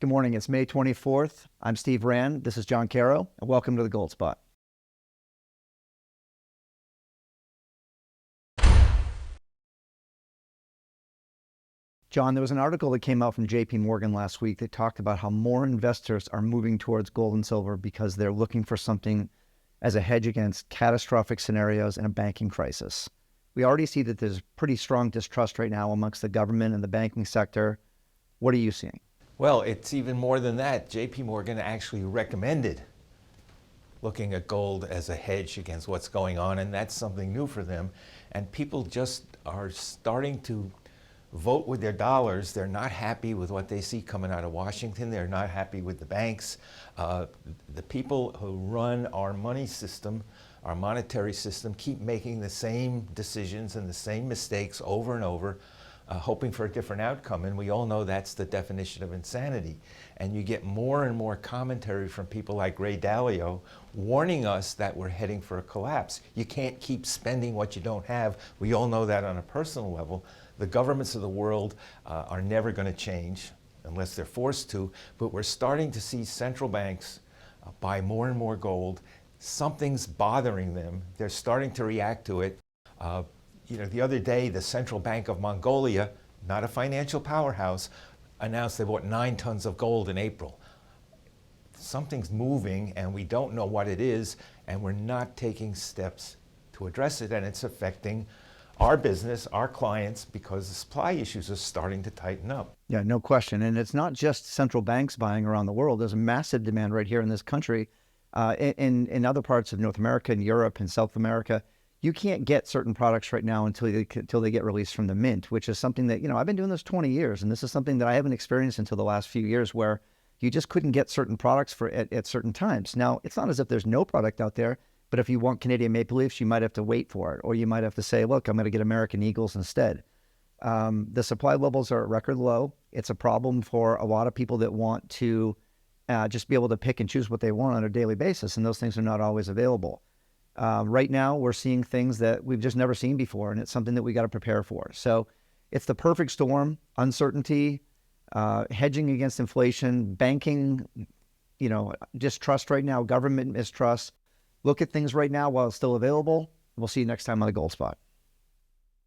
Good morning. It's May 24th. I'm Steve Rand. This is John Caro, and welcome to the Gold Spot. John, there was an article that came out from JP Morgan last week that talked about how more investors are moving towards gold and silver because they're looking for something as a hedge against catastrophic scenarios and a banking crisis. We already see that there's pretty strong distrust right now amongst the government and the banking sector. What are you seeing? Well, it's even more than that. JP Morgan actually recommended looking at gold as a hedge against what's going on, and that's something new for them. And people just are starting to vote with their dollars. They're not happy with what they see coming out of Washington. They're not happy with the banks. The people who run our money system, our monetary system, keep making the same decisions and the same mistakes over and over, hoping for a different outcome. And we all know that's the definition of insanity. And you get more and more commentary from people like Dalio warning us that we're heading for a collapse. You can't keep spending what you don't have. We all know that on a personal level. The governments of the world are never going to change unless they're forced to, but we're starting to see central banks buy more and more gold. Something's bothering them. They're starting to react to it. The other day, the Central Bank of Mongolia, not a financial powerhouse, announced they bought 9 tons of gold in April. Something's moving, and we don't know what it is, and we're not taking steps to address it, and it's affecting our business, our clients, because the supply issues are starting to tighten up. Yeah, no question. And it's not just central banks buying around the world. There's a massive demand right here in this country. In other parts of North America and Europe and South America, you can't get certain products right now until they get released from the mint, which is something that, I've been doing this 20 years, and this is something that I haven't experienced until the last few years, where you just couldn't get certain products at certain times. Now, it's not as if there's no product out there, but if you want Canadian Maple Leafs, you might have to wait for it, or you might have to say, look, I'm going to get American Eagles instead. The supply levels are at record low. It's a problem for a lot of people that want to just be able to pick and choose what they want on a daily basis, and those things are not always available. Right now, we're seeing things that we've just never seen before, and it's something that we got to prepare for. So it's the perfect storm: uncertainty, hedging against inflation, banking, distrust right now, government mistrust. Look at things right now while it's still available. We'll see you next time on the Gold Spot.